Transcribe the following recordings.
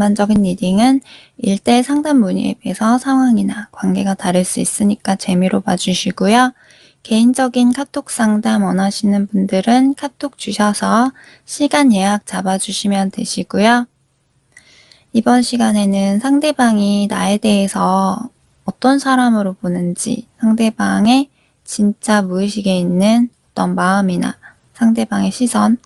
전반적인 리딩은 1대1 상담 문의에 비해서 상황이나 관계가 다를 수 있으니까 재미로 봐주시고요. 개인적인 카톡 상담 원하시는 분들은 카톡 주셔서 시간 예약 잡아주시면 되시고요. 이번 시간에는 상대방이 나에 대해서 어떤 사람으로 보는지, 상대방의 진짜 무의식에 있는 어떤 마음이나 상대방의 시선,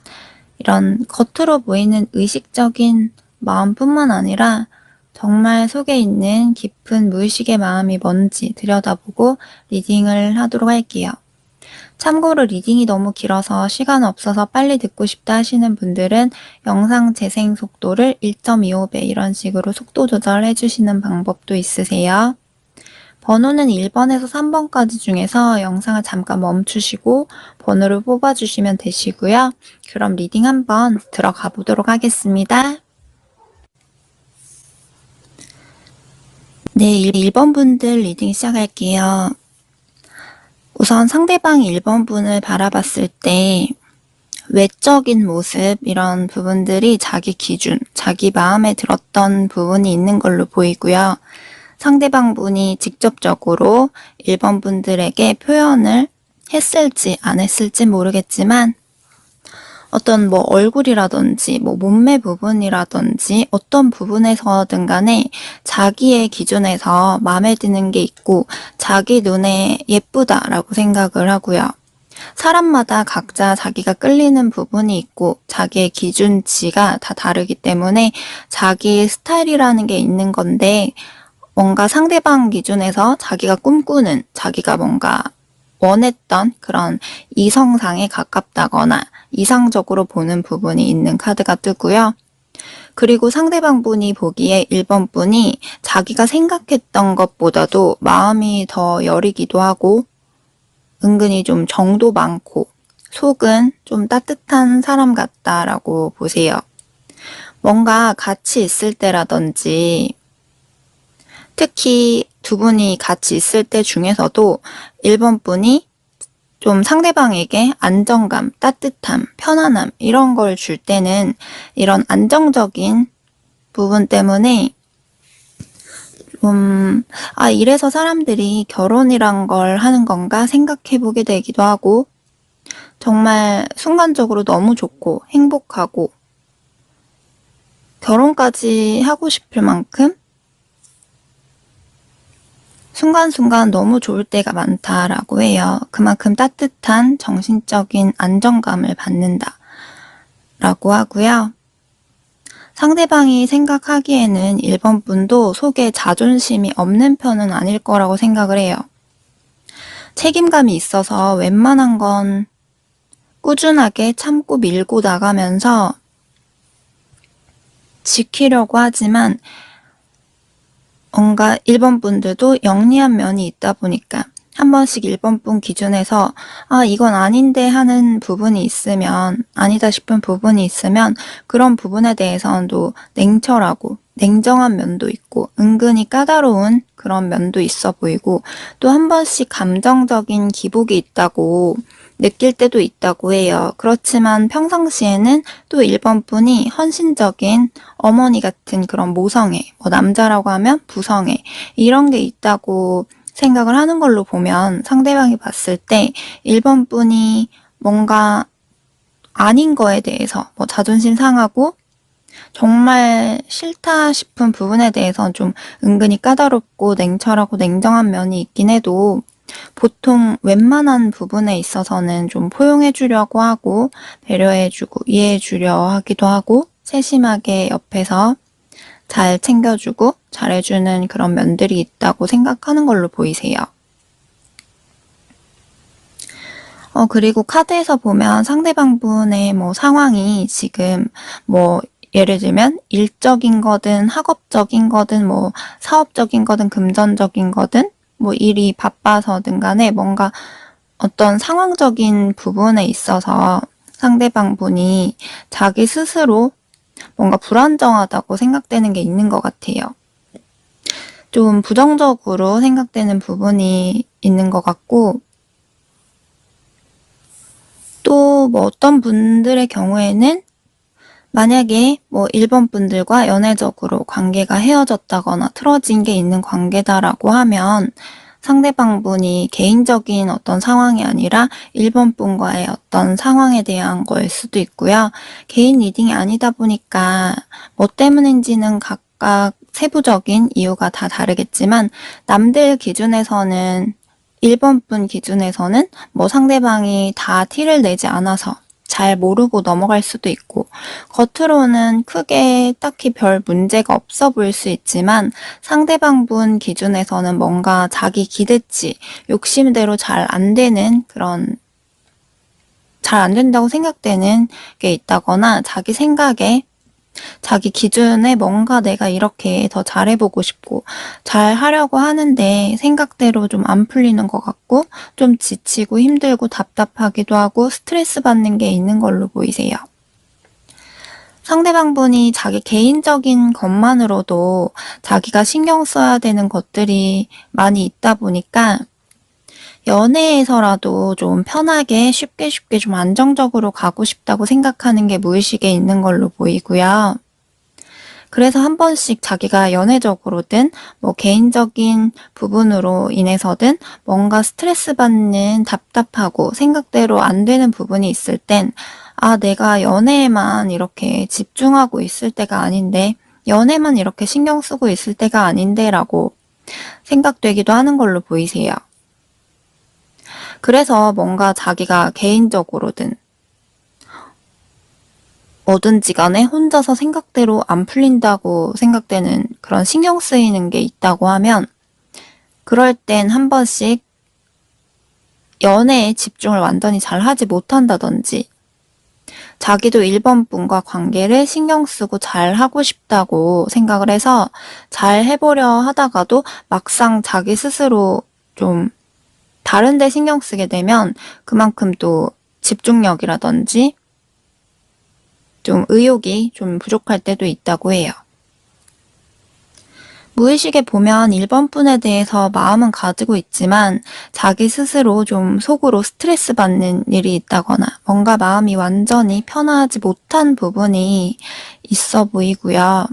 이런 겉으로 보이는 의식적인 마음뿐만 아니라 정말 속에 있는 깊은 무의식의 마음이 뭔지 들여다보고 리딩을 하도록 할게요. 참고로 리딩이 너무 길어서 시간 없어서 빨리 듣고 싶다 하시는 분들은 영상 재생 속도를 1.25배 이런 식으로 속도 조절해 주시는 방법도 있으세요. 번호는 1번에서 3번까지 중에서 영상을 잠깐 멈추시고 번호를 뽑아주시면 되시고요. 그럼 리딩 한번 들어가 보도록 하겠습니다. 네, 1번 분들 리딩 시작할게요. 우선 상대방 1번 분을 바라봤을 때 외적인 모습 이런 부분들이 자기 기준, 자기 마음에 들었던 부분이 있는 걸로 보이고요. 상대방 분이 직접적으로 1번 분들에게 표현을 했을지 안 했을지 모르겠지만 어떤 얼굴이라든지 몸매 부분이라든지 어떤 부분에서든 간에 자기의 기준에서 마음에 드는 게 있고 자기 눈에 예쁘다라고 생각을 하고요. 사람마다 각자 자기가 끌리는 부분이 있고 자기의 기준치가 다 다르기 때문에 자기 스타일이라는 게 있는 건데 뭔가 상대방 기준에서 자기가 꿈꾸는 자기가 뭔가 원했던 그런 이성상에 가깝다거나 이상적으로 보는 부분이 있는 카드가 뜨고요. 그리고 상대방 분이 보기에 1번 분이 자기가 생각했던 것보다도 마음이 더 여리기도 하고 은근히 좀 정도 많고 속은 좀 따뜻한 사람 같다라고 보세요. 뭔가 같이 있을 때라든지 특히 두 분이 같이 있을 때 중에서도 1번 분이 좀 상대방에게 안정감, 따뜻함, 편안함 이런 걸 줄 때는 이런 안정적인 부분 때문에 이래서 사람들이 결혼이란 걸 하는 건가 생각해보게 되기도 하고 정말 순간적으로 너무 좋고 행복하고 결혼까지 하고 싶을 만큼 순간순간 너무 좋을 때가 많다라고 해요. 그만큼 따뜻한 정신적인 안정감을 받는다 라고 하고요. 상대방이 생각하기에는 1번 분도 속에 자존심이 없는 편은 아닐 거라고 생각을 해요. 책임감이 있어서 웬만한 건 꾸준하게 참고 밀고 나가면서 지키려고 하지만 뭔가 1번 분들도 영리한 면이 있다 보니까 한 번씩 1번 분 기준에서 이건 아닌데 하는 부분이 있으면 아니다 싶은 부분이 있으면 그런 부분에 대해서는 또 냉철하고 냉정한 면도 있고 은근히 까다로운 그런 면도 있어 보이고 또 한 번씩 감정적인 기복이 있다고 느낄 때도 있다고 해요. 그렇지만 평상시에는 또 1번 분이 헌신적인 어머니 같은 그런 모성애, 남자라고 하면 부성애 이런 게 있다고 생각을 하는 걸로 보면 상대방이 봤을 때 1번 분이 뭔가 아닌 거에 대해서 자존심 상하고 정말 싫다 싶은 부분에 대해서는 좀 은근히 까다롭고 냉철하고 냉정한 면이 있긴 해도 보통 웬만한 부분에 있어서는 좀 포용해주려고 하고 배려해주고 이해해주려 하기도 하고 세심하게 옆에서 잘 챙겨주고 잘해주는 그런 면들이 있다고 생각하는 걸로 보이세요. 그리고 카드에서 보면 상대방 분의 상황이 지금 예를 들면 일적인 거든 학업적인 거든 사업적인 거든 금전적인 거든 일이 바빠서든 간에 뭔가 어떤 상황적인 부분에 있어서 상대방 분이 자기 스스로 뭔가 불안정하다고 생각되는 게 있는 것 같아요. 좀 부정적으로 생각되는 부분이 있는 것 같고 또 어떤 분들의 경우에는 만약에 뭐 1번 분들과 연애적으로 관계가 헤어졌다거나 틀어진 게 있는 관계다라고 하면 상대방 분이 개인적인 어떤 상황이 아니라 1번 분과의 어떤 상황에 대한 거일 수도 있고요. 개인 리딩이 아니다 보니까 뭐 때문인지는 각각 세부적인 이유가 다 다르겠지만 남들 기준에서는 1번 분 기준에서는 뭐 상대방이 다 티를 내지 않아서 잘 모르고 넘어갈 수도 있고 겉으로는 크게 딱히 별 문제가 없어 보일 수 있지만 상대방 분 기준에서는 뭔가 자기 기대치, 욕심대로 잘 안 되는 그런 잘 안 된다고 생각되는 게 있다거나 자기 생각에 자기 기준에 뭔가 내가 이렇게 더 잘해보고 싶고 잘 하려고 하는데 생각대로 좀 안 풀리는 것 같고 좀 지치고 힘들고 답답하기도 하고 스트레스 받는 게 있는 걸로 보이세요. 상대방 분이 자기 개인적인 것만으로도 자기가 신경 써야 되는 것들이 많이 있다 보니까 연애에서라도 좀 편하게 쉽게 좀 안정적으로 가고 싶다고 생각하는 게 무의식에 있는 걸로 보이고요. 그래서 한 번씩 자기가 연애적으로든 뭐 개인적인 부분으로 인해서든 뭔가 스트레스 받는 답답하고 생각대로 안 되는 부분이 있을 땐 아, 내가 연애에만 이렇게 집중하고 있을 때가 아닌데, 연애만 이렇게 신경 쓰고 있을 때가 아닌데 라고 생각되기도 하는 걸로 보이세요. 그래서 뭔가 자기가 개인적으로든 뭐든지 간에 혼자서 생각대로 안 풀린다고 생각되는 그런 신경 쓰이는 게 있다고 하면 그럴 땐 한 번씩 연애에 집중을 완전히 잘 하지 못한다든지 자기도 1번 분과 관계를 신경 쓰고 잘 하고 싶다고 생각을 해서 잘 해보려 하다가도 막상 자기 스스로 좀 다른 데 신경 쓰게 되면 그만큼 또 집중력이라든지 좀 의욕이 좀 부족할 때도 있다고 해요. 무의식에 보면 1번 분에 대해서 마음은 가지고 있지만 자기 스스로 좀 속으로 스트레스 받는 일이 있다거나 뭔가 마음이 완전히 편하지 못한 부분이 있어 보이고요.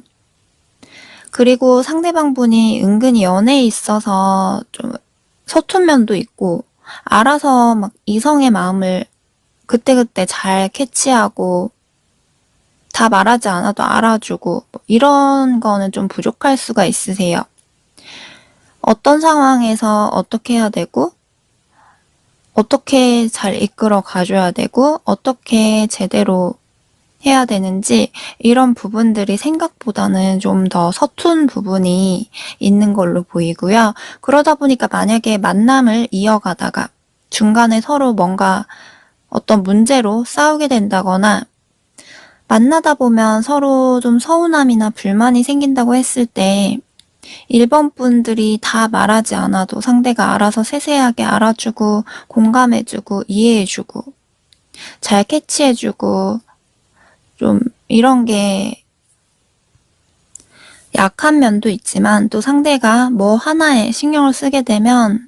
그리고 상대방 분이 은근히 연애에 있어서 좀 서툰 면도 있고 알아서 막 이성의 마음을 그때그때 잘 캐치하고 다 말하지 않아도 알아주고 이런 거는 좀 부족할 수가 있으세요. 어떤 상황에서 어떻게 해야 되고 어떻게 잘 이끌어 가줘야 되고 어떻게 제대로 해야 되는지 이런 부분들이 생각보다는 좀 더 서툰 부분이 있는 걸로 보이고요. 그러다 보니까 만약에 만남을 이어가다가 중간에 서로 뭔가 어떤 문제로 싸우게 된다거나 만나다 보면 서로 좀 서운함이나 불만이 생긴다고 했을 때 1번 분들이 다 말하지 않아도 상대가 알아서 세세하게 알아주고 공감해주고 이해해주고 잘 캐치해주고 좀 이런 게 약한 면도 있지만 또 상대가 뭐 하나에 신경을 쓰게 되면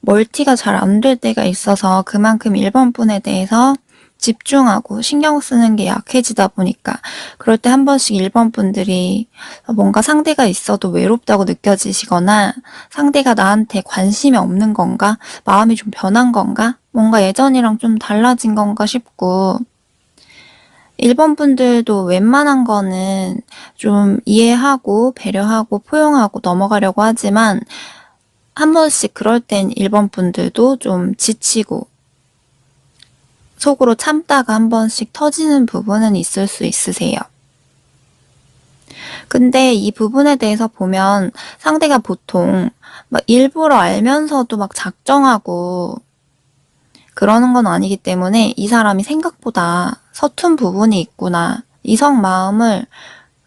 멀티가 잘 안 될 때가 있어서 그만큼 1번 분에 대해서 집중하고 신경 쓰는 게 약해지다 보니까 그럴 때 한 번씩 1번 분들이 뭔가 상대가 있어도 외롭다고 느껴지시거나 상대가 나한테 관심이 없는 건가? 마음이 좀 변한 건가? 뭔가 예전이랑 좀 달라진 건가 싶고 1번 분들도 웬만한 거는 좀 이해하고 배려하고 포용하고 넘어가려고 하지만 한 번씩 그럴 땐 1번 분들도 좀 지치고 속으로 참다가 한 번씩 터지는 부분은 있을 수 있으세요. 근데 이 부분에 대해서 보면 상대가 보통 막 일부러 알면서도 막 작정하고 그러는 건 아니기 때문에 이 사람이 생각보다 서툰 부분이 있구나. 이성 마음을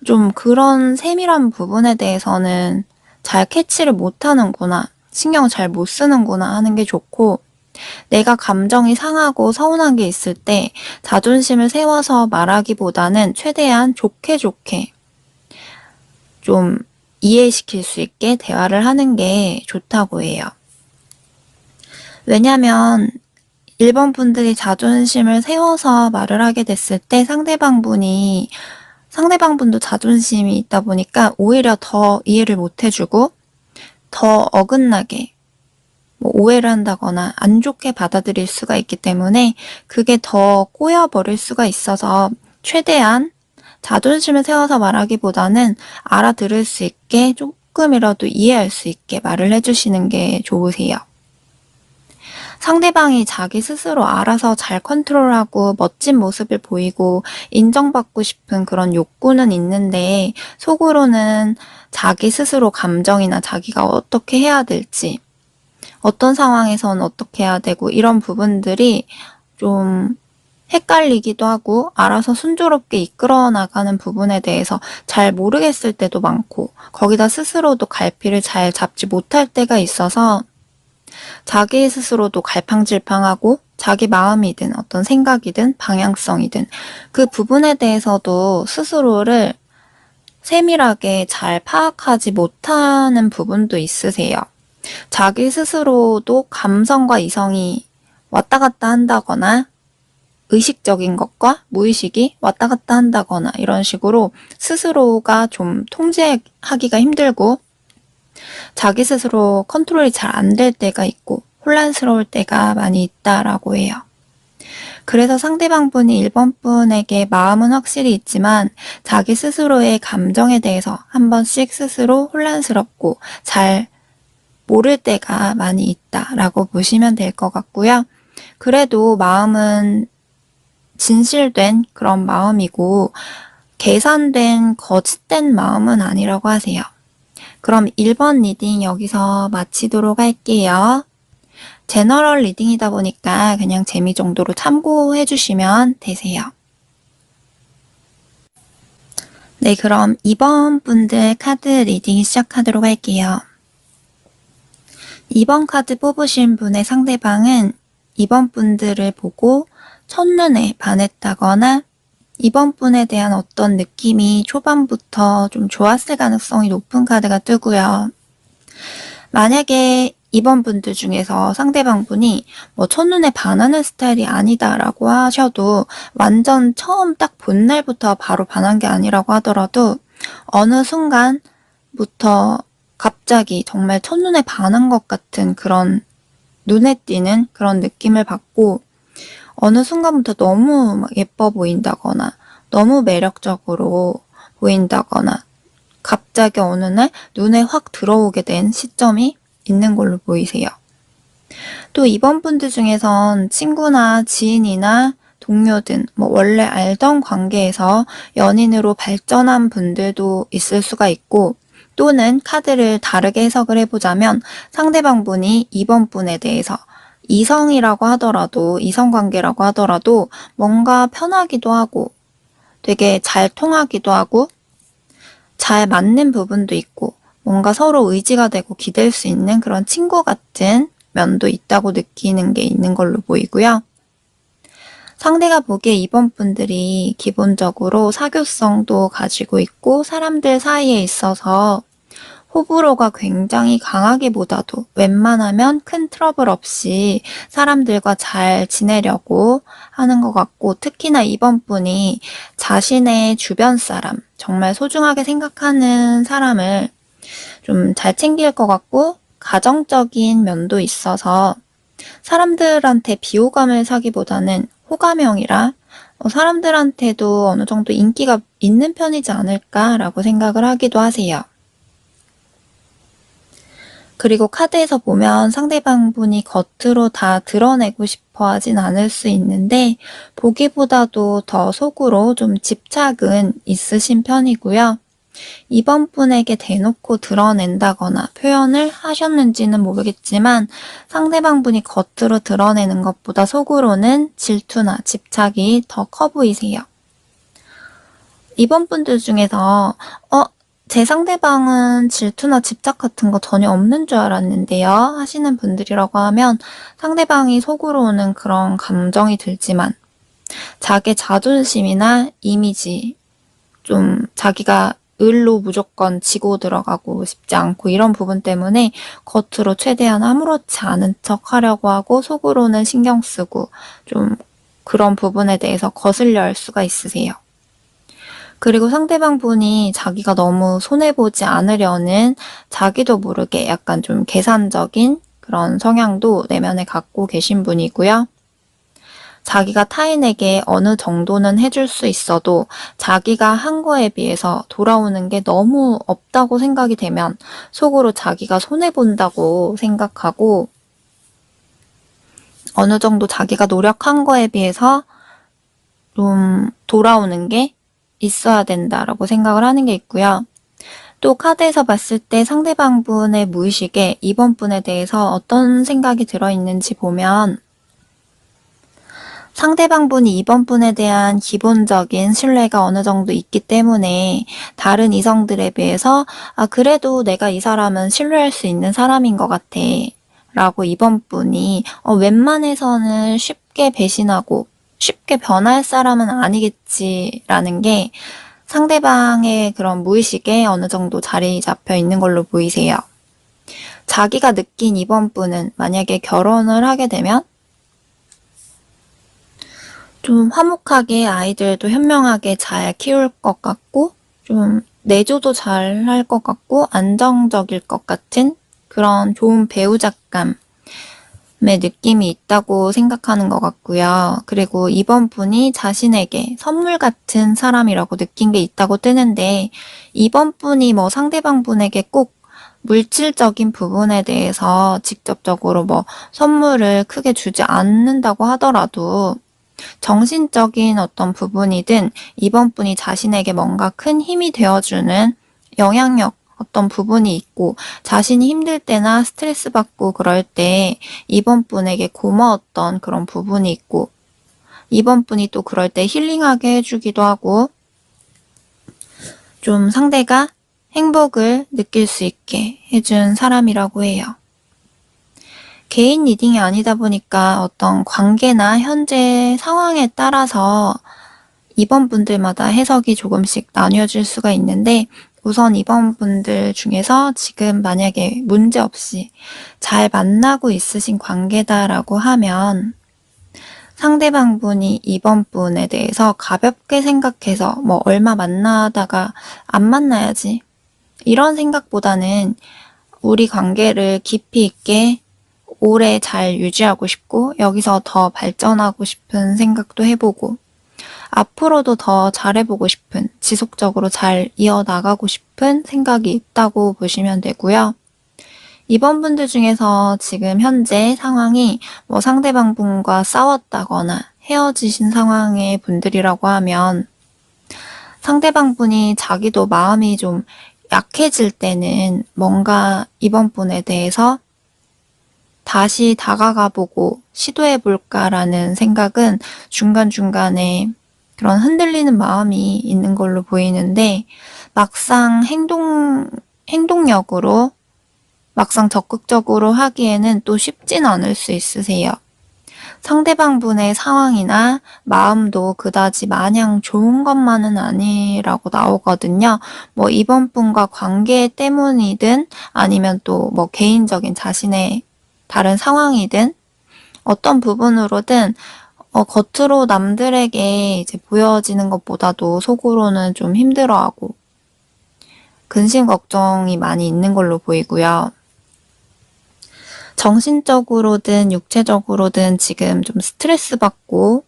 좀 그런 세밀한 부분에 대해서는 잘 캐치를 못하는구나. 신경 잘 못 쓰는구나 하는 게 좋고 내가 감정이 상하고 서운한 게 있을 때 자존심을 세워서 말하기보다는 최대한 좋게 좀 이해시킬 수 있게 대화를 하는 게 좋다고 해요. 왜냐면 1번 분들이 자존심을 세워서 말을 하게 됐을 때 상대방 분이 상대방분도 자존심이 있다 보니까 오히려 더 이해를 못 해주고 더 어긋나게 오해를 한다거나 안 좋게 받아들일 수가 있기 때문에 그게 더 꼬여버릴 수가 있어서 최대한 자존심을 세워서 말하기보다는 알아들을 수 있게 조금이라도 이해할 수 있게 말을 해주시는 게 좋으세요. 상대방이 자기 스스로 알아서 잘 컨트롤하고 멋진 모습을 보이고 인정받고 싶은 그런 욕구는 있는데 속으로는 자기 스스로 감정이나 자기가 어떻게 해야 될지, 어떤 상황에선 어떻게 해야 되고 이런 부분들이 좀 헷갈리기도 하고 알아서 순조롭게 이끌어 나가는 부분에 대해서 잘 모르겠을 때도 많고 거기다 스스로도 갈피를 잘 잡지 못할 때가 있어서 자기 스스로도 갈팡질팡하고 자기 마음이든 어떤 생각이든 방향성이든 그 부분에 대해서도 스스로를 세밀하게 잘 파악하지 못하는 부분도 있으세요. 자기 스스로도 감성과 이성이 왔다 갔다 한다거나 의식적인 것과 무의식이 왔다 갔다 한다거나 이런 식으로 스스로가 좀 통제하기가 힘들고 자기 스스로 컨트롤이 잘 안 될 때가 있고 혼란스러울 때가 많이 있다라고 해요. 그래서 상대방분이 1번 분에게 마음은 확실히 있지만 자기 스스로의 감정에 대해서 한 번씩 스스로 혼란스럽고 잘 모를 때가 많이 있다라고 보시면 될 것 같고요. 그래도 마음은 진실된 그런 마음이고 계산된 거짓된 마음은 아니라고 하세요. 그럼 1번 리딩 여기서 마치도록 할게요. 제너럴 리딩이다 보니까 그냥 재미 정도로 참고해 주시면 되세요. 네, 그럼 2번 분들 카드 리딩 시작하도록 할게요. 2번 카드 뽑으신 분의 상대방은 2번 분들을 보고 첫눈에 반했다거나 2번 분에 대한 어떤 느낌이 초반부터 좀 좋았을 가능성이 높은 카드가 뜨고요. 만약에 2번 분들 중에서 상대방 분이 첫눈에 반하는 스타일이 아니다라고 하셔도 완전 처음 딱 본 날부터 바로 반한 게 아니라고 하더라도 어느 순간부터 갑자기 정말 첫눈에 반한 것 같은 그런 눈에 띄는 그런 느낌을 받고 어느 순간부터 너무 막 예뻐 보인다거나 너무 매력적으로 보인다거나 갑자기 어느 날 눈에 확 들어오게 된 시점이 있는 걸로 보이세요. 또 2번 분들 중에선 친구나 지인이나 동료든 원래 알던 관계에서 연인으로 발전한 분들도 있을 수가 있고 또는 카드를 다르게 해석을 해보자면 상대방 분이 2번 분에 대해서 이성이라고 하더라도 이성관계라고 하더라도 뭔가 편하기도 하고 되게 잘 통하기도 하고 잘 맞는 부분도 있고 뭔가 서로 의지가 되고 기댈 수 있는 그런 친구 같은 면도 있다고 느끼는 게 있는 걸로 보이고요. 상대가 보기에 2번 분들이 기본적으로 사교성도 가지고 있고 사람들 사이에 있어서 호불호가 굉장히 강하기보다도 웬만하면 큰 트러블 없이 사람들과 잘 지내려고 하는 것 같고 특히나 2번 분이 자신의 주변 사람, 정말 소중하게 생각하는 사람을 좀 잘 챙길 것 같고 가정적인 면도 있어서 사람들한테 비호감을 사기보다는 호감형이라 사람들한테도 어느 정도 인기가 있는 편이지 않을까라고 생각을 하기도 하세요. 그리고 카드에서 보면 상대방 분이 겉으로 다 드러내고 싶어 하진 않을 수 있는데 보기보다도 더 속으로 좀 집착은 있으신 편이고요. 2번 분에게 대놓고 드러낸다거나 표현을 하셨는지는 모르겠지만 상대방 분이 겉으로 드러내는 것보다 속으로는 질투나 집착이 더 커 보이세요. 2번 분들 중에서 제 상대방은 질투나 집착 같은 거 전혀 없는 줄 알았는데요 하시는 분들이라고 하면 상대방이 속으로는 그런 감정이 들지만 자기 자존심이나 이미지 좀 자기가 을로 무조건 지고 들어가고 싶지 않고 이런 부분 때문에 겉으로 최대한 아무렇지 않은 척 하려고 하고 속으로는 신경 쓰고 좀 그런 부분에 대해서 거슬려 할 수가 있으세요. 그리고 상대방 분이 자기가 너무 손해보지 않으려는 자기도 모르게 약간 좀 계산적인 그런 성향도 내면에 갖고 계신 분이고요. 자기가 타인에게 어느 정도는 해줄 수 있어도 자기가 한 거에 비해서 돌아오는 게 너무 없다고 생각이 되면 속으로 자기가 손해본다고 생각하고 어느 정도 자기가 노력한 거에 비해서 좀 돌아오는 게 있어야 된다라고 생각을 하는 게 있고요. 또 카드에서 봤을 때 상대방 분의 무의식에 이번 분에 대해서 어떤 생각이 들어있는지 보면 상대방 분이 이번 분에 대한 기본적인 신뢰가 어느 정도 있기 때문에 다른 이성들에 비해서 그래도 내가 이 사람은 신뢰할 수 있는 사람인 것 같아 라고 이번 분이 웬만해서는 쉽게 배신하고 쉽게 변할 사람은 아니겠지라는 게 상대방의 그런 무의식에 어느 정도 자리 잡혀 있는 걸로 보이세요. 자기가 느낀 이번 분은 만약에 결혼을 하게 되면 좀 화목하게 아이들도 현명하게 잘 키울 것 같고 좀 내조도 잘 할 것 같고 안정적일 것 같은 그런 좋은 배우자감의 느낌이 있다고 생각하는 것 같고요. 그리고 이번 분이 자신에게 선물 같은 사람이라고 느낀 게 있다고 뜨는데 이번 분이 뭐 상대방 분에게 꼭 물질적인 부분에 대해서 직접적으로 뭐 선물을 크게 주지 않는다고 하더라도 정신적인 어떤 부분이든 이번 분이 자신에게 뭔가 큰 힘이 되어주는 영향력 어떤 부분이 있고 자신이 힘들 때나 스트레스 받고 그럴 때 이번 분에게 고마웠던 그런 부분이 있고 이번 분이 또 그럴 때 힐링하게 해주기도 하고 좀 상대가 행복을 느낄 수 있게 해준 사람이라고 해요. 개인 리딩이 아니다 보니까 어떤 관계나 현재 상황에 따라서 이번 분들마다 해석이 조금씩 나뉘어질 수가 있는데 우선 이번 분들 중에서 지금 만약에 문제없이 잘 만나고 있으신 관계다라고 하면 상대방 분이 이번 분에 대해서 가볍게 생각해서 뭐 얼마 만나다가 안 만나야지 이런 생각보다는 우리 관계를 깊이 있게 오래 잘 유지하고 싶고 여기서 더 발전하고 싶은 생각도 해보고 앞으로도 더 잘해보고 싶은 지속적으로 잘 이어나가고 싶은 생각이 있다고 보시면 되고요. 이번 분들 중에서 지금 현재 상황이 뭐 상대방 분과 싸웠다거나 헤어지신 상황의 분들이라고 하면 상대방 분이 자기도 마음이 좀 약해질 때는 뭔가 이번 분에 대해서 다시 다가가보고 시도해볼까라는 생각은 중간중간에 그런 흔들리는 마음이 있는 걸로 보이는데 막상 행동력으로 막상 적극적으로 하기에는 또 쉽진 않을 수 있으세요. 상대방 분의 상황이나 마음도 그다지 마냥 좋은 것만은 아니라고 나오거든요. 뭐 이번 분과 관계 때문이든 아니면 또 뭐 개인적인 자신의 다른 상황이든 어떤 부분으로든 겉으로 남들에게 이제 보여지는 것보다도 속으로는 좀 힘들어하고 근심 걱정이 많이 있는 걸로 보이고요. 정신적으로든 육체적으로든 지금 좀 스트레스 받고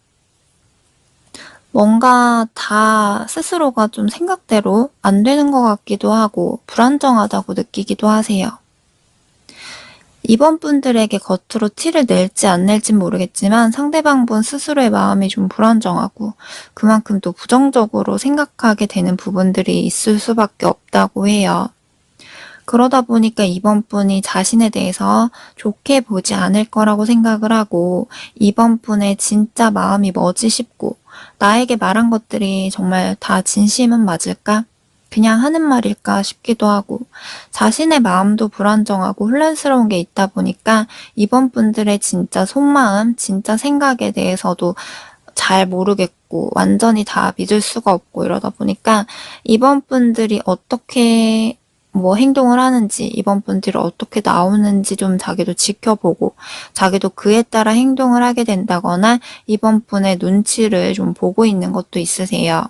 뭔가 다 스스로가 좀 생각대로 안 되는 것 같기도 하고 불안정하다고 느끼기도 하세요. 이번 분들에게 겉으로 티를 낼지 안 낼진 모르겠지만 상대방 분 스스로의 마음이 좀 불안정하고 그만큼 또 부정적으로 생각하게 되는 부분들이 있을 수밖에 없다고 해요. 그러다 보니까 이번 분이 자신에 대해서 좋게 보지 않을 거라고 생각을 하고 이번 분의 진짜 마음이 뭐지 싶고 나에게 말한 것들이 정말 다 진심은 맞을까? 그냥 하는 말일까 싶기도 하고 자신의 마음도 불안정하고 혼란스러운 게 있다 보니까 이번 분들의 진짜 속마음, 진짜 생각에 대해서도 잘 모르겠고 완전히 다 믿을 수가 없고 이러다 보니까 이번 분들이 어떻게 뭐 행동을 하는지 이번 분들이 어떻게 나오는지 좀 자기도 지켜보고 자기도 그에 따라 행동을 하게 된다거나 이번 분의 눈치를 좀 보고 있는 것도 있으세요.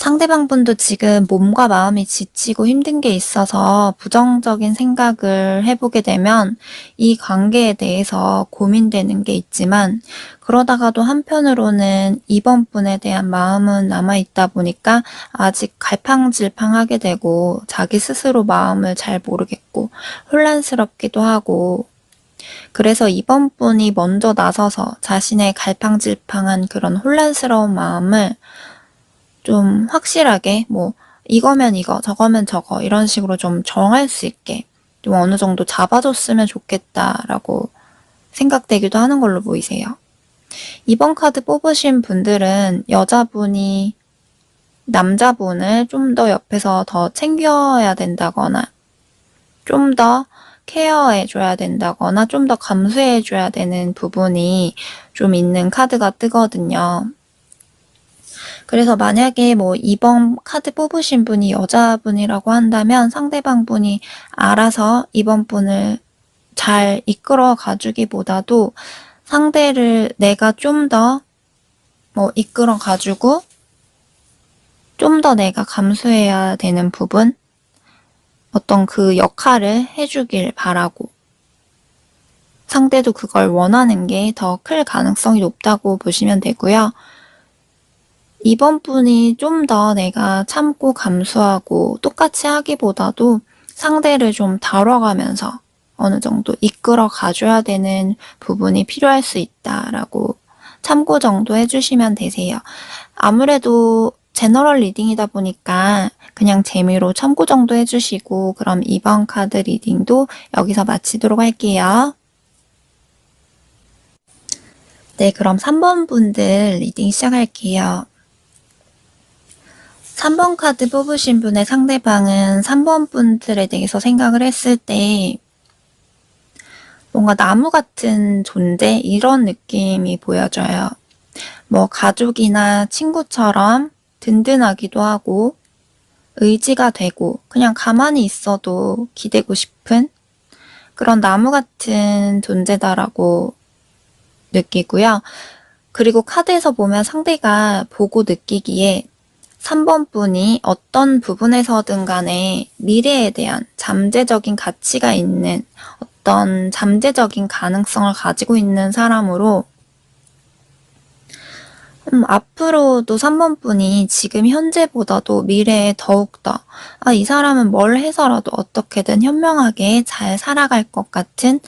상대방분도 지금 몸과 마음이 지치고 힘든 게 있어서 부정적인 생각을 해보게 되면 이 관계에 대해서 고민되는 게 있지만, 그러다가도 한편으로는 이번 분에 대한 마음은 남아있다 보니까 아직 갈팡질팡하게 되고 자기 스스로 마음을 잘 모르겠고 혼란스럽기도 하고, 그래서 이번 분이 먼저 나서서 자신의 갈팡질팡한 그런 혼란스러운 마음을 좀 확실하게 뭐 이거면 이거, 저거면 저거 이런 식으로 좀 정할 수 있게 좀 어느 정도 잡아줬으면 좋겠다라고 생각되기도 하는 걸로 보이세요. 이번 카드 뽑으신 분들은 여자분이 남자분을 좀 더 옆에서 더 챙겨야 된다거나 좀 더 케어해줘야 된다거나 좀 더 감수해줘야 되는 부분이 좀 있는 카드가 뜨거든요. 그래서 만약에 뭐 이번 카드 뽑으신 분이 여자분이라고 한다면 상대방 분이 알아서 이번 분을 잘 이끌어 가주기보다도 상대를 내가 좀 더 뭐 이끌어 가지고 좀 더 내가 감수해야 되는 부분, 어떤 그 역할을 해주길 바라고, 상대도 그걸 원하는 게 더 클 가능성이 높다고 보시면 되고요. 이번 분이 좀 더 내가 참고 감수하고 똑같이 하기보다도 상대를 좀 다뤄가면서 어느 정도 이끌어 가줘야 되는 부분이 필요할 수 있다라고 참고 정도 해주시면 되세요. 아무래도 제너럴 리딩이다 보니까 그냥 재미로 참고 정도 해주시고, 그럼 이번 카드 리딩도 여기서 마치도록 할게요. 네, 그럼 3번 분들 리딩 시작할게요. 3번 카드 뽑으신 분의 상대방은 3번 분들에 대해서 생각을 했을 때 뭔가 나무 같은 존재, 이런 느낌이 보여져요. 뭐 가족이나 친구처럼 든든하기도 하고 의지가 되고 그냥 가만히 있어도 기대고 싶은 그런 나무 같은 존재다라고 느끼고요. 그리고 카드에서 보면 상대가 보고 느끼기에 3번 분이 어떤 부분에서든 간에 미래에 대한 잠재적인 가치가 있는 어떤 잠재적인 가능성을 가지고 있는 사람으로, 앞으로도 3번 분이 지금 현재보다도 미래에 더욱더 이 사람은 뭘 해서라도 어떻게든 현명하게 잘 살아갈 것 같은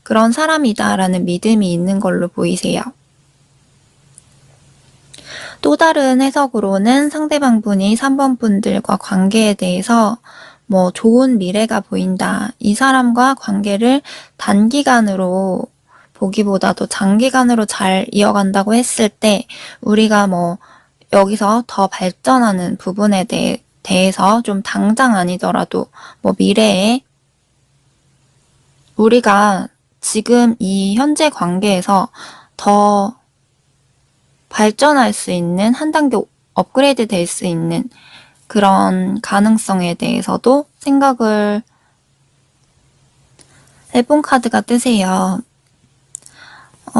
그런 사람이다라는 믿음이 있는 걸로 보이세요. 또 다른 해석으로는 상대방 분이 3번 분들과 관계에 대해서 뭐 좋은 미래가 보인다, 이 사람과 관계를 단기간으로 보기보다도 장기간으로 잘 이어간다고 했을 때 우리가 뭐 여기서 더 발전하는 부분에 대해서 좀 당장 아니더라도 뭐 미래에 우리가 지금 이 현재 관계에서 더 발전할 수 있는, 한 단계 업그레이드 될 수 있는 그런 가능성에 대해서도 생각을 해본 카드가 뜨세요.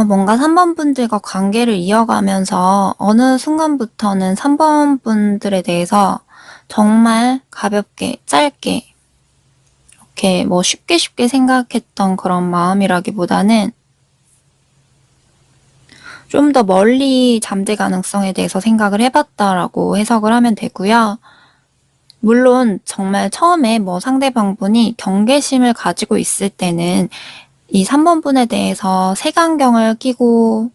뭔가 3번 분들과 관계를 이어가면서 어느 순간부터는 3번 분들에 대해서 정말 가볍게, 짧게, 이렇게 뭐 쉽게 생각했던 그런 마음이라기보다는 좀 더 멀리 잠재 가능성에 대해서 생각을 해봤다라고 해석을 하면 되고요. 물론 정말 처음에 뭐 상대방분이 경계심을 가지고 있을 때는 이 3번 분에 대해서 색안경을 끼고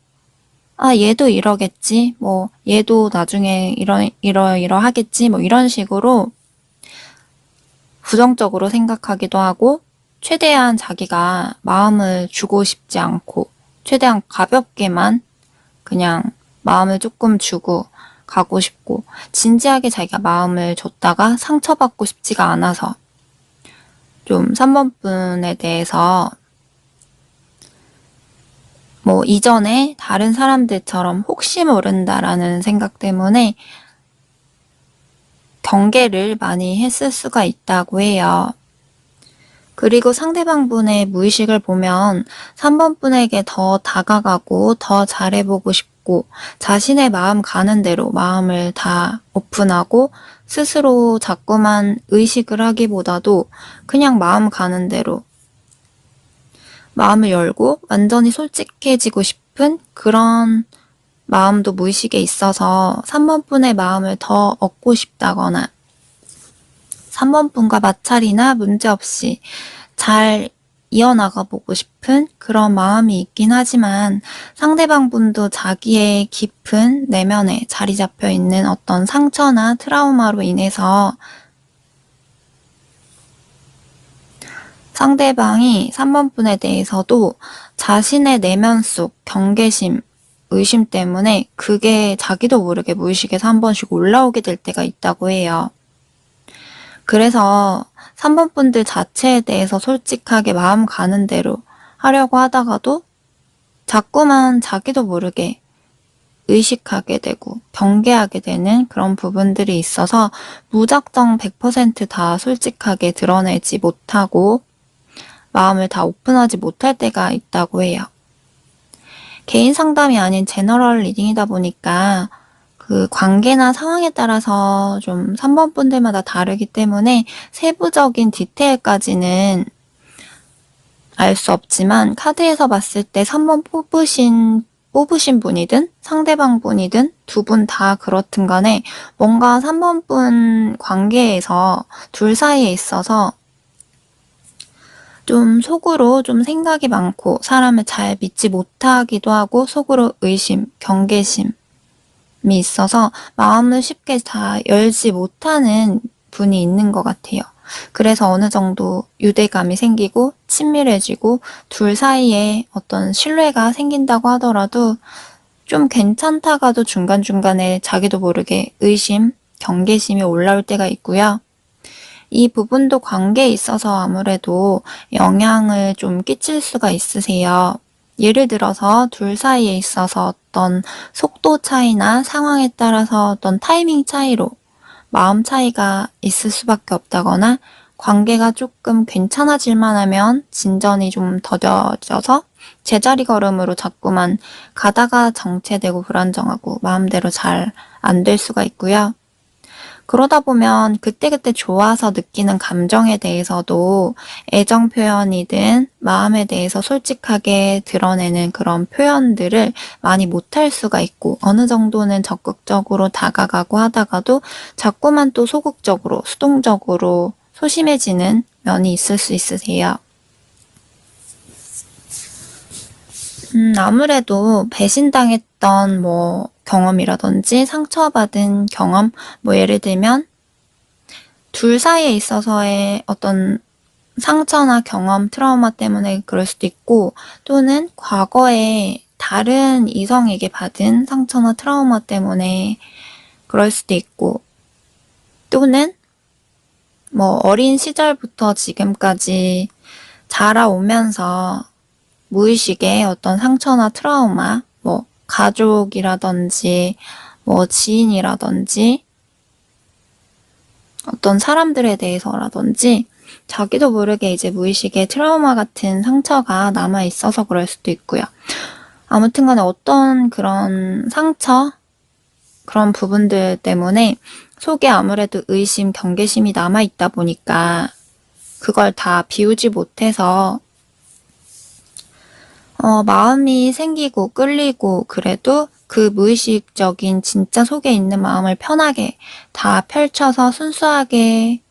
얘도 이러겠지, 뭐 얘도 나중에 이러하겠지, 뭐 이런 식으로 부정적으로 생각하기도 하고, 최대한 자기가 마음을 주고 싶지 않고 최대한 가볍게만 그냥 마음을 조금 주고 가고 싶고, 진지하게 자기가 마음을 줬다가 상처받고 싶지가 않아서 좀 3번 분에 대해서 뭐 이전에 다른 사람들처럼 혹시 모른다라는 생각 때문에 경계를 많이 했을 수가 있다고 해요. 그리고 상대방 분의 무의식을 보면 3번 분에게 더 다가가고 더 잘해보고 싶고 같고, 자신의 마음 가는 대로 마음을 다 오픈하고 스스로 자꾸만 의식을 하기보다도 그냥 마음 가는 대로 마음을 열고 완전히 솔직해지고 싶은 그런 마음도 무의식에 있어서 3번 분의 마음을 더 얻고 싶다거나 3번 분과 마찰이나 문제없이 잘 이어나가 보고 싶은 그런 마음이 있긴 하지만 상대방 분도 자기의 깊은 내면에 자리 잡혀 있는 어떤 상처나 트라우마로 인해서 상대방이 3번 분에 대해서도 자신의 내면 속 경계심, 의심 때문에 그게 자기도 모르게 무의식에서 한 번씩 올라오게 될 때가 있다고 해요. 그래서 3번 분들 자체에 대해서 솔직하게 마음 가는 대로 하려고 하다가도 자꾸만 자기도 모르게 의식하게 되고 경계하게 되는 그런 부분들이 있어서 무작정 100% 솔직하게 드러내지 못하고 마음을 다 오픈하지 못할 때가 있다고 해요. 개인 상담이 아닌 제너럴 리딩이다 보니까 그 관계나 상황에 따라서 좀 3번 분들마다 다르기 때문에 세부적인 디테일까지는 알 수 없지만 카드에서 봤을 때 3번 뽑으신 분이든 상대방 분이든 두 분 다 그렇든 간에 뭔가 3번 분 관계에서 둘 사이에 있어서 좀 속으로 좀 생각이 많고 사람을 잘 믿지 못하기도 하고 속으로 의심, 경계심이 있어서 마음을 쉽게 다 열지 못하는 분이 있는 것 같아요. 그래서 어느 정도 유대감이 생기고 친밀해지고 둘 사이에 어떤 신뢰가 생긴다고 하더라도 좀 괜찮다가도 중간중간에 자기도 모르게 의심, 경계심이 올라올 때가 있고요. 이 부분도 관계에 있어서 아무래도 영향을 좀 끼칠 수가 있으세요. 예를 들어서 둘 사이에 있어서 어떤 속도 차이나 상황에 따라서 어떤 타이밍 차이로 마음 차이가 있을 수밖에 없다거나 관계가 조금 괜찮아질만 하면 진전이 좀 더뎌져서 제자리 걸음으로 자꾸만 가다가 정체되고 불안정하고 마음대로 잘 안 될 수가 있고요. 그러다 보면 그때그때 좋아서 느끼는 감정에 대해서도 애정 표현이든 마음에 대해서 솔직하게 드러내는 그런 표현들을 많이 못할 수가 있고 어느 정도는 적극적으로 다가가고 하다가도 자꾸만 또 소극적으로 수동적으로 소심해지는 면이 있을 수 있으세요. 아무래도 배신당했던 경험이라든지 상처받은 경험, 예를 들면 둘 사이에 있어서의 어떤 상처나 경험, 트라우마 때문에 그럴 수도 있고 또는 과거에 다른 이성에게 받은 상처나 트라우마 때문에 그럴 수도 있고 또는 어린 시절부터 지금까지 자라오면서 무의식에 어떤 상처나 트라우마, 가족이라든지, 지인이라든지, 어떤 사람들에 대해서라든지, 자기도 모르게 이제 무의식에 트라우마 같은 상처가 남아있어서 그럴 수도 있고요. 아무튼 간에 어떤 그런 상처, 그런 부분들 때문에 속에 아무래도 의심, 경계심이 남아있다 보니까 그걸 다 비우지 못해서 마음이 생기고 끌리고 그래도 그 무의식적인 진짜 속에 있는 마음을 편하게 다 펼쳐서 순수하게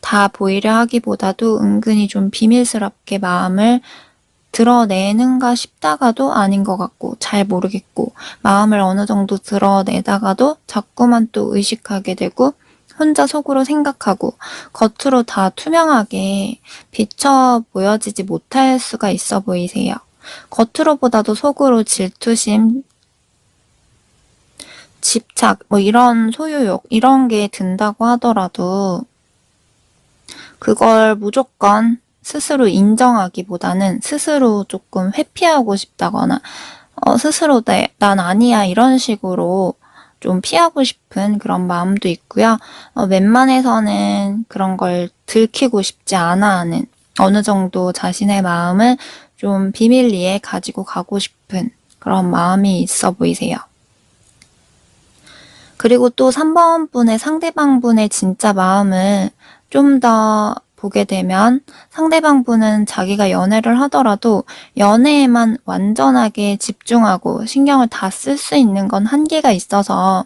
다 보이려 하기보다도 은근히 좀 비밀스럽게 마음을 드러내는가 싶다가도 아닌 것 같고 잘 모르겠고 마음을 어느 정도 드러내다가도 자꾸만 또 의식하게 되고 혼자 속으로 생각하고 겉으로 다 투명하게 비쳐 보여지지 못할 수가 있어 보이세요. 겉으로보다도 속으로 질투심, 집착, 이런 소유욕, 이런 게 든다고 하더라도 그걸 무조건 스스로 인정하기보다는 스스로 조금 회피하고 싶다거나 스스로 난 아니야 이런 식으로 좀 피하고 싶은 그런 마음도 있고요. 웬만해서는 그런 걸 들키고 싶지 않아 하는 어느 정도 자신의 마음을 좀 비밀리에 가지고 가고 싶은 그런 마음이 있어 보이세요. 그리고 또 3번 분의 상대방 분의 진짜 마음을 좀 더 보게 되면 상대방 분은 자기가 연애를 하더라도 연애에만 완전하게 집중하고 신경을 다 쓸 수 있는 건 한계가 있어서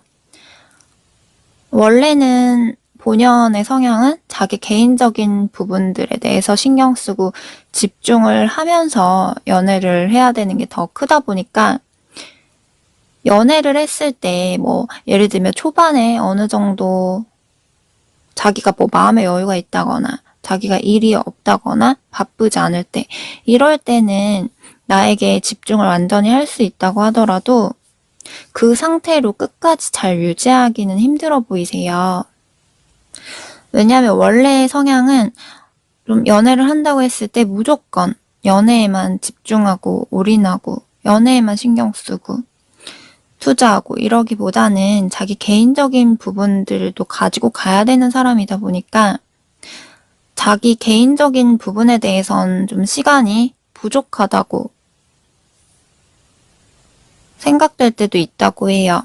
원래는 본연의 성향은 자기 개인적인 부분들에 대해서 신경 쓰고 집중을 하면서 연애를 해야 되는 게 더 크다 보니까 연애를 했을 때 뭐 예를 들면 초반에 어느 정도 자기가 뭐 마음의 여유가 있다거나 자기가 일이 없다거나 바쁘지 않을 때 이럴 때는 나에게 집중을 완전히 할 수 있다고 하더라도 그 상태로 끝까지 잘 유지하기는 힘들어 보이세요. 왜냐하면 원래의 성향은 좀 연애를 한다고 했을 때 무조건 연애에만 집중하고 올인하고 연애에만 신경 쓰고 투자하고 이러기보다는 자기 개인적인 부분들도 가지고 가야 되는 사람이다 보니까 자기 개인적인 부분에 대해선 좀 시간이 부족하다고 생각될 때도 있다고 해요.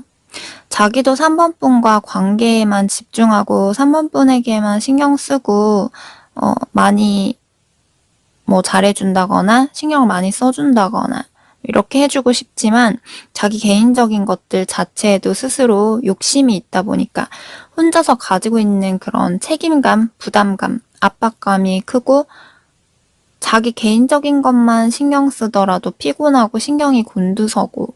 자기도 3번 분과 관계에만 집중하고 3번 분에게만 신경 쓰고 많이 뭐 잘해준다거나 신경을 많이 써준다거나 이렇게 해주고 싶지만 자기 개인적인 것들 자체에도 스스로 욕심이 있다 보니까 혼자서 가지고 있는 그런 책임감, 부담감, 압박감이 크고 자기 개인적인 것만 신경 쓰더라도 피곤하고 신경이 곤두서고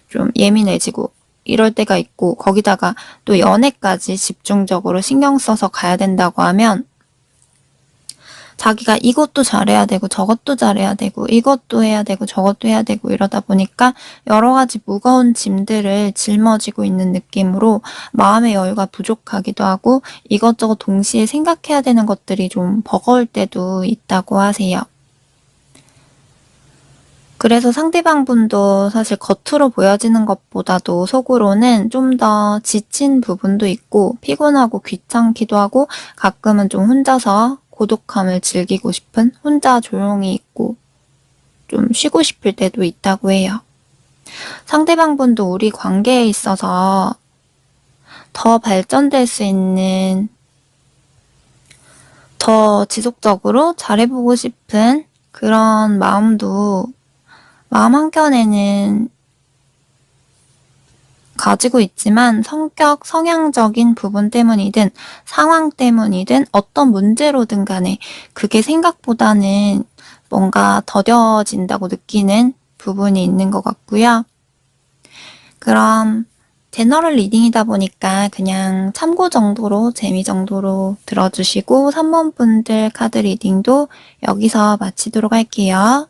좀 예민해지고 이럴 때가 있고 거기다가 또 연애까지 집중적으로 신경 써서 가야 된다고 하면 자기가 이것도 잘해야 되고 저것도 잘해야 되고 이것도 해야 되고 저것도 해야 되고 이러다 보니까 여러 가지 무거운 짐들을 짊어지고 있는 느낌으로 마음의 여유가 부족하기도 하고 이것저것 동시에 생각해야 되는 것들이 좀 버거울 때도 있다고 하세요. 그래서 상대방 분도 사실 겉으로 보여지는 것보다도 속으로는 좀 더 지친 부분도 있고 피곤하고 귀찮기도 하고 가끔은 좀 혼자서 고독함을 즐기고 싶은 혼자 조용히 있고 좀 쉬고 싶을 때도 있다고 해요. 상대방 분도 우리 관계에 있어서 더 발전될 수 있는 더 지속적으로 잘해보고 싶은 그런 마음도 마음 한켠에는 가지고 있지만 성격, 성향적인 부분 때문이든 상황 때문이든 어떤 문제로든 간에 그게 생각보다는 뭔가 더뎌진다고 느끼는 부분이 있는 것 같고요. 그럼 제너럴 리딩이다 보니까 그냥 참고 정도로 재미 정도로 들어주시고 3번 분들 카드 리딩도 여기서 마치도록 할게요.